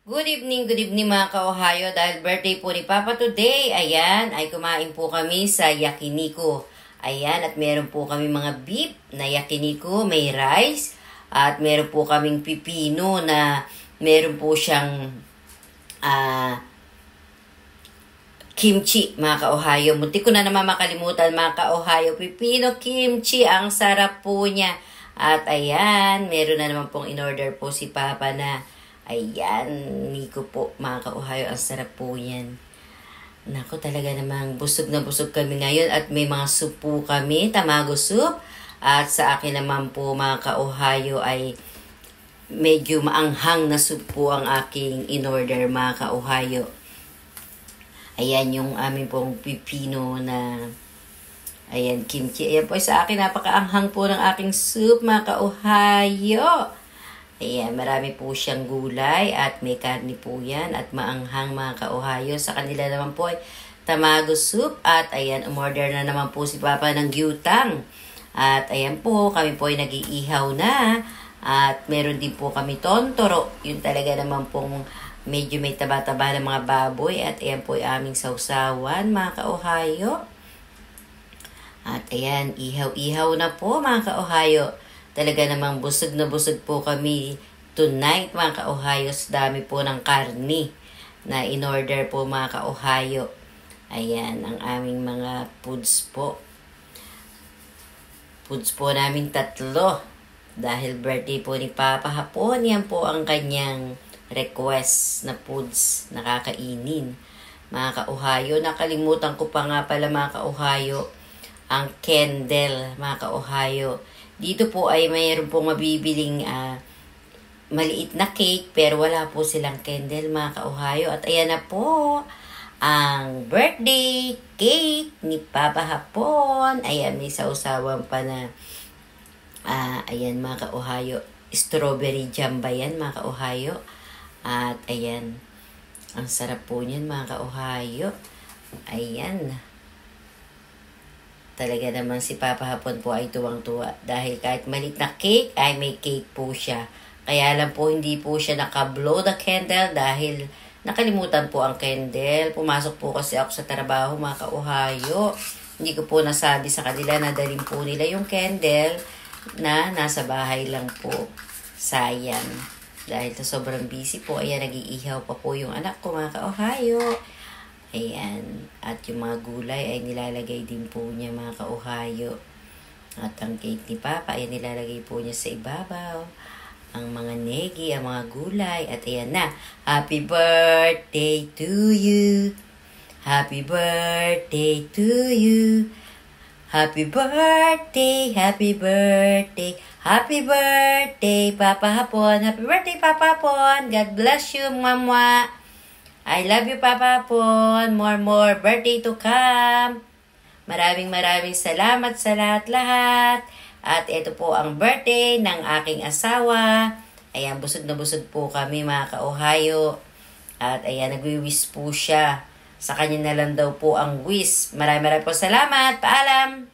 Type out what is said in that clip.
Good evening mga ka-Ohio. Dahil birthday po ni Papa today, ayan, ay kumain po kami sa yakiniku. Ayan, at meron po kami mga beef na yakiniku, may rice, at meron po kaming pipino na meron po siyang kimchi, mga ka-Ohio. Muntik ko na naman makalimutan, mga ka-Ohio. Pipino kimchi, ang sarap po niya. At ayan, meron na naman pong in-order po si Papa na ayan, Nico po, mga ka-Ohio, ang sarap po yan. Naku, talaga namang busog na busog kami ngayon at may mga soup po kami, tamago soup. At sa akin naman po, mga ka-Ohio, ay medyo maanghang na soup po ang aking in-order, mga ka-Ohio. Ayan yung aming pong pipino na, ayan, kimchi. Ayan po, sa akin, napakaanghang po ng aking soup, mga ka-Ohio. Ayan, marami po siyang gulay at may karni po yan at maanghang, mga ka-Ohio. Sa kanila naman po ay tamago soup at ayan, umorder na naman po si Papa ng gyutang. At ayan po, kami po ay nag-iihaw na at meron din po kami tontoro. Yun talaga naman pong medyo may taba-taba ng mga baboy at ayan po ay aming sausawan, mga ka-Ohio. At ayan, ihaw-ihaw na po, mga ka-Ohio. Talaga namang busog na busog po kami tonight, mga ka-Ohio. Dami po ng karni na in-order po, mga ka-Ohio. Ayan, ang aming mga foods po. Foods po namin 3. Dahil birthday po ni Papa hapon, yan po ang kanyang request na foods na kakainin. Mga ka-Ohio, nakalimutan ko pa nga pala, mga ka-Ohio, ang candle, mga ka-Ohio. Dito po ay mayroon pong mabibiling maliit na cake pero wala po silang candle, mga ka-Ohio. At ayan na po ang birthday cake ni Papa hapon. Ayan, may sausawan pa na ayan, mga ka-Ohio. Strawberry jam ba yan, mga ka-Ohio? At ayan, ang sarap po niyan, mga ka-Ohio. Ayan. Talaga naman si Papa hapon po ay tuwang-tuwa dahil kahit maliit na cake ay may cake po siya. Kaya lang po hindi po siya naka-blow the candle dahil nakalimutan po ang candle. Pumasok po kasi ako sa trabaho, mga ka-Ohio. Hindi ko po nasabi sa kanila na dalhin po nila yung candle na nasa bahay lang po. Sayang. Dahil sa sobrang busy po, ayan, nag-iihaw pa po yung anak ko, mga ka-Ohio. Ayan. At yung mga gulay ay nilalagay din po niya, mga ka-Ohio. At ang cake ni Papa ay nilalagay po niya sa ibabaw. Ang mga negi, ang mga gulay. At ayan na. Happy birthday to you. Happy birthday to you. Happy birthday, happy birthday. Happy birthday, Papa hapon. Happy birthday, Papa hapon. God bless you, Mama. I love you, Papa hapon. More birthday to come. Maraming salamat sa lahat-lahat. At ito po ang birthday ng aking asawa. Ayan, busog na busog po kami, mga ka-Ohio. At ayan, nagwi-wish po siya. Sa kanya na lang daw po ang wish. Maraming po salamat. Paalam!